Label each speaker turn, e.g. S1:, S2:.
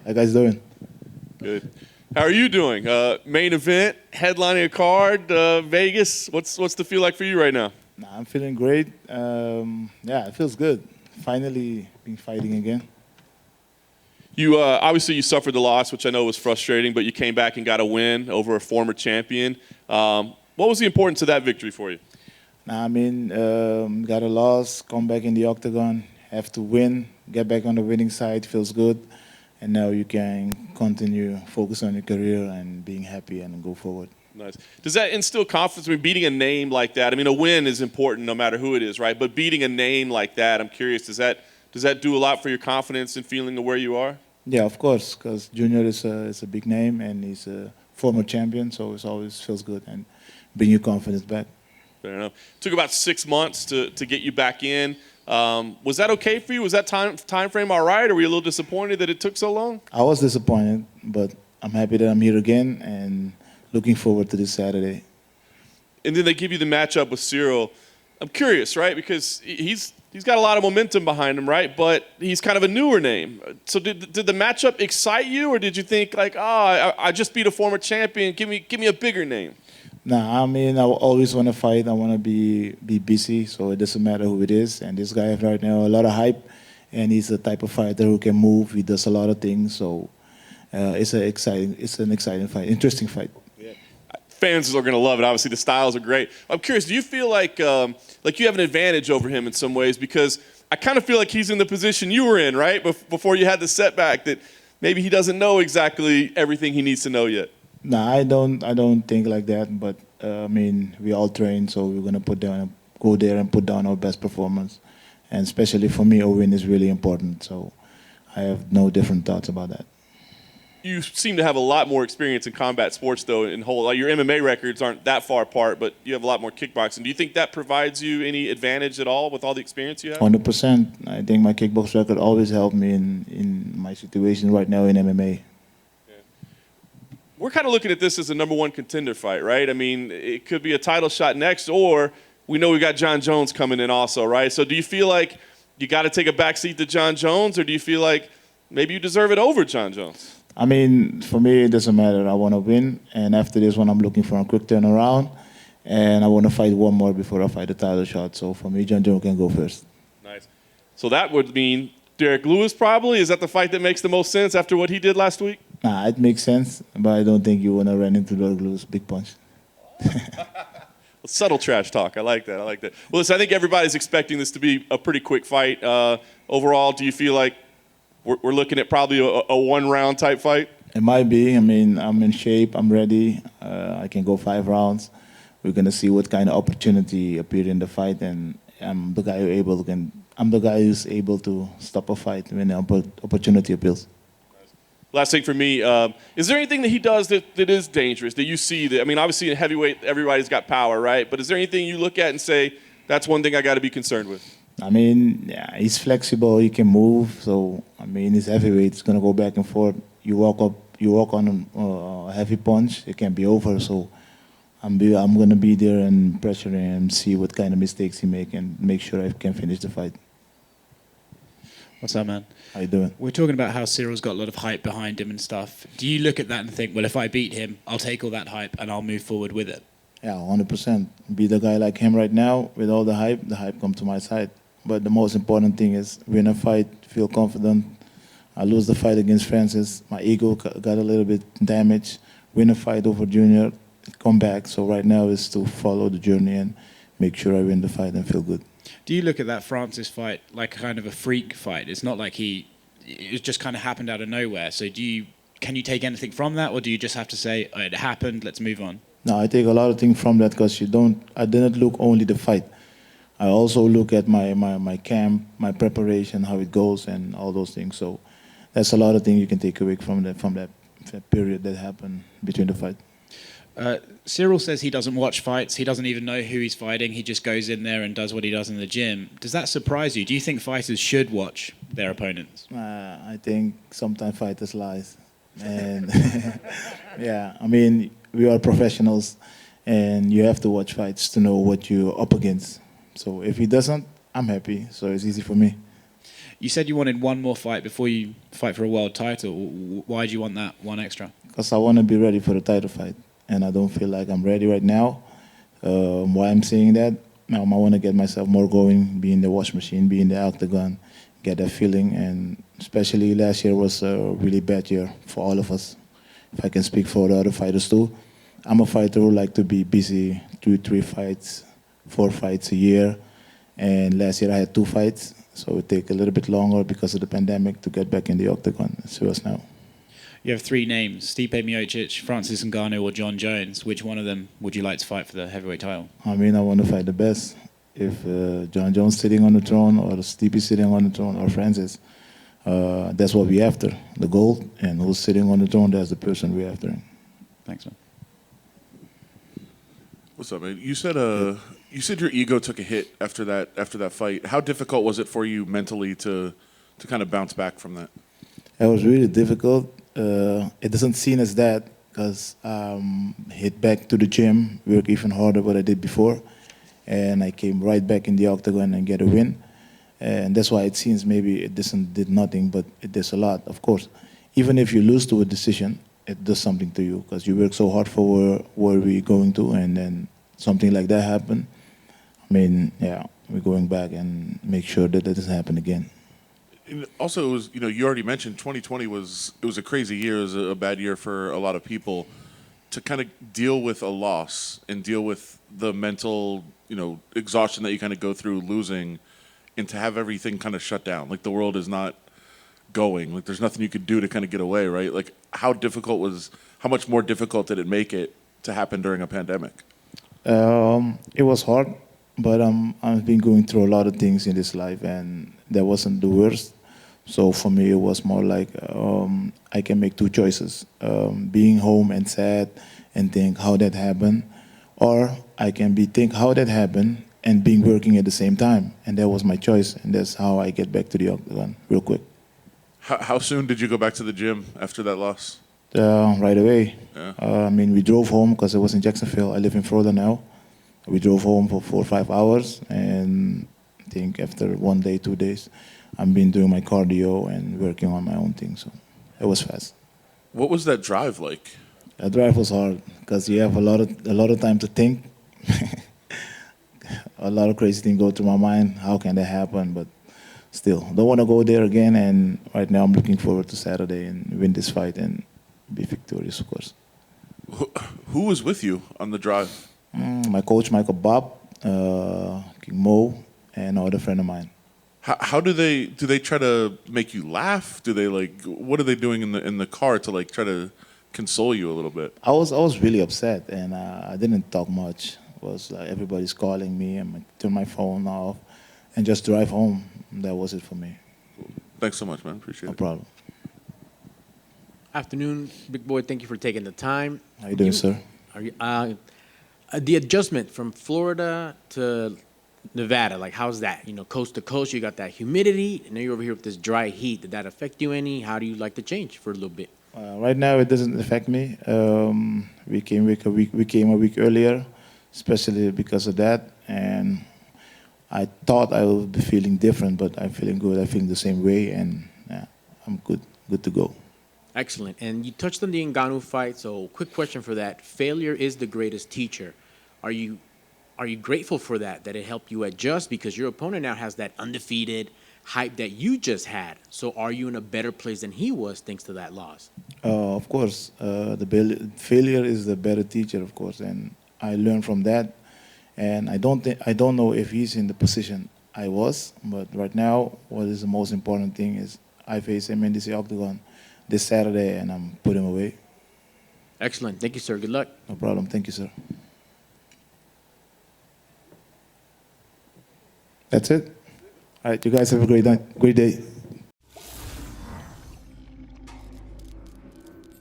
S1: How you guys doing?
S2: Good. How are you doing? Main event, headlining a card, Vegas. What's the feel like for you right now?
S1: Nah, I'm feeling great. Yeah, it feels good. Finally been fighting again.
S2: You obviously you suffered the loss, which I know was frustrating, but you came back and got a win over a former champion. What was the importance of that victory for you?
S1: Nah, I mean, got a loss, come back in the octagon, have to win, get back on the winning side, feels good. And now you can continue, focus on your career and being happy and go forward.
S2: Nice. Does that instill confidence? I mean, beating a name like that. I mean, a win is important no matter who it is, right? But beating a name like that, I'm curious, does that do a lot for your confidence and feeling of where you are?
S1: Yeah, of course, because Junior is a big name and he's a former champion, so it always feels good and bring your confidence back.
S2: Fair enough. Took about 6 months to get you back in. Was that okay for you? Was that time frame all right, or were you a little disappointed that it took so long?
S1: I was disappointed, but I'm happy that I'm here again and looking forward to this Saturday.
S2: And then they give you the matchup with Cyril. I'm curious, right? Because he's got a lot of momentum behind him, right? But he's kind of a newer name. So did the matchup excite you, or did you think like, I just beat a former champion. Give me a bigger name.
S1: Nah, I mean, I always want to fight. I want to be busy, so it doesn't matter who it is. And this guy has right now a lot of hype, and he's the type of fighter who can move. He does a lot of things, so it's an exciting fight, interesting fight.
S2: Yeah. Fans are going to love it. Obviously, the styles are great. I'm curious, do you feel like you have an advantage over him in some ways? Because I kind of feel like he's in the position you were in, right, before you had the setback, that maybe he doesn't know exactly everything he needs to know yet.
S1: Nah, I don't think like that. But I mean, we all train, so we're gonna go there and put down our best performance. And especially for me, a win is really important. So I have no different thoughts about that.
S2: You seem to have a lot more experience in combat sports, though. Like your MMA records aren't that far apart, but you have a lot more kickboxing. Do you think that provides you any advantage at all with all the experience you have?
S1: 100%. I think my kickbox record always helped me in my situation right now in MMA.
S2: We're kind of looking at this as a #1 contender fight, right? I mean, it could be a title shot next, or we know we got Jon Jones coming in also, right? So do you feel like you got to take a backseat to Jon Jones, or do you feel like maybe you deserve it over Jon Jones?
S1: I mean, for me, it doesn't matter. I want to win, and after this one, I'm looking for a quick turnaround, and I want to fight one more before I fight the title shot. So for me, Jon Jones can go first.
S2: Nice. So that would mean Derrick Lewis probably? Is that the fight that makes the most sense after what he did last week?
S1: Nah, it makes sense, but I don't think you want to run into Derrick Lewis big punch.
S2: Subtle trash talk. I like that. Well, listen, I think everybody's expecting this to be a pretty quick fight. Overall, do you feel like we're looking at probably a one-round type fight?
S1: It might be. I mean, I'm in shape. I'm ready. I can go 5 rounds. We're gonna see what kind of opportunity appear in the fight, and I'm the guy who's able to stop a fight when the opportunity appears.
S2: Last thing for me, is there anything that he does that is dangerous, that you see? That I mean, obviously in heavyweight, everybody's got power, right? But is there anything you look at and say, that's one thing I got to be concerned with?
S1: I mean, yeah, he's flexible. He can move. So I mean, he's heavyweight. It's gonna go back and forth. You walk on a heavy punch, it can be over. So I'm gonna be there and pressure him, see what kind of mistakes he make, and make sure I can finish the fight.
S3: What's up, man?
S1: How you doing?
S3: We're talking about how Cyril's got a lot of hype behind him and stuff. Do you look at that and think, well, if I beat him, I'll take all that hype and I'll move forward with it?
S1: Yeah, 100%. Be the guy like him right now with all the hype comes to my side. But the most important thing is win a fight, feel confident. I lose the fight against Francis. My ego got a little bit damaged. Win a fight over Junior, come back. So right now is to follow the journey and make sure I win the fight and feel good.
S3: Do you look at that Francis fight like kind of a freak fight? It's not like it just kind of happened out of nowhere. So can you take anything from that, or do you just have to say, oh, it happened, let's move on?
S1: No, I take a lot of things from that because I didn't look only the fight. I also look at my camp, my preparation, how it goes, and all those things. So that's a lot of things you can take away from that period that happened between the fight.
S3: Cyril says he doesn't watch fights. He doesn't even know who he's fighting. He just goes in there and does what he does in the gym. Does that surprise you? Do you think fighters should watch their opponents?
S1: I think sometimes fighters lie. And yeah, I mean, we are professionals, and you have to watch fights to know what you're up against. So if he doesn't, I'm happy. So it's easy for me.
S3: You said you wanted one more fight before you fight for a world title. Why do you want that one extra?
S1: Because I want to be ready for the title fight, and I don't feel like I'm ready right now. Why I'm saying that? I want to get myself more going, be in the wash machine, be in the octagon, get that feeling. And especially last year was a really bad year for all of us. If I can speak for the other fighters too, I'm a fighter who like to be busy, 2, 3 fights, 4 fights a year. And last year I had 2 fights, so it would take a little bit longer because of the pandemic to get back in the octagon as well as now.
S3: You have 3 names: Stipe Miocic, Francis Ngannou, or John Jones. Which one of them would you like to fight for the heavyweight title?
S1: I mean, I want to fight the best. If John Jones sitting on the throne, or Stipe sitting on the throne, or Francis, that's what we're after, the gold. And who's sitting on the throne, that's the person we're after.
S3: Thanks, man.
S4: What's up, man? You said your ego took a hit after that fight. How difficult was it for you mentally to kind of bounce back from that?
S1: It was really difficult. It doesn't seem as that because hit back to the gym, work even harder what I did before, and I came right back in the octagon and get a win. And that's why it seems maybe it did nothing, but it does a lot. Of course, even if you lose to a decision, it does something to you because you work so hard for where we're going to, and then something like that happened. I mean, yeah, we're going back and make sure that doesn't happen again.
S4: And also, it was, you already mentioned 2020 was a crazy year. It was a bad year for a lot of people. To kind of deal with a loss and deal with the mental, exhaustion that you kind of go through losing, and to have everything kind of shut down, like the world is not going, like there's nothing you could do to kind of get away, right? Like how much more difficult did it make it to happen during a pandemic?
S1: It was hard, but I've been going through a lot of things in this life, and that wasn't the worst. So for me, it was more like I can make 2 choices: being home and sad and think how that happened, or I can think how that happened and being working at the same time. And that was my choice, and that's how I get back to the octagon real quick.
S4: How soon did you go back to the gym after that loss?
S1: Right away.
S4: Yeah.
S1: I mean, we drove home because it was in Jacksonville. I live in Florida now. We drove home for 4 or 5 hours, and I think after 1 day, 2 days, I've been doing my cardio and working on my own thing. So it was fast.
S4: What was that drive like?
S1: That drive was hard because you have a lot of time to think. A lot of crazy things go through my mind. How can that happen? But still, don't want to go there again. And right now, I'm looking forward to Saturday and win this fight and be victorious, of course.
S4: Who was with you on the drive?
S1: My coach, Michael Bob, King Mo, and another friend of mine.
S4: How do they try to make you laugh? Do they what are they doing in the car to try to console you a little bit?
S1: I was really upset, and I didn't talk much. It was like everybody's calling me, and I turn my phone off, and just drive home. That was it for me.
S4: Thanks so much, man. Appreciate
S1: No
S4: it.
S1: problem.
S5: Afternoon, big boy. Thank you for taking the time.
S1: How you doing, sir?
S5: Are you, the adjustment from Florida to Nevada, how's that? Coast to coast, you got that humidity, and now you're over here with this dry heat. Did that affect you any? How do you like the change for a little bit?
S1: Right now, it doesn't affect me. We came a week earlier, especially because of that, and I thought I would be feeling different, but I'm feeling good. I'm feeling the same way, and yeah, I'm good to go.
S5: Excellent. And you touched on the Ngannou fight, so quick question for that. Failure is the greatest teacher. Are you grateful for that it helped you adjust? Because your opponent now has that undefeated hype that you just had. So are you in a better place than he was thanks to that loss?
S1: Of course, the failure is the better teacher, of course, and I learned from that. And I don't know if he's in the position I was, but right now, what is the most important thing is I face him in this octagon this Saturday, and I'm putting him away.
S5: Excellent. Thank you, sir. Good luck.
S1: No problem. Thank you, sir. That's it. All right, you guys have a great night, great day.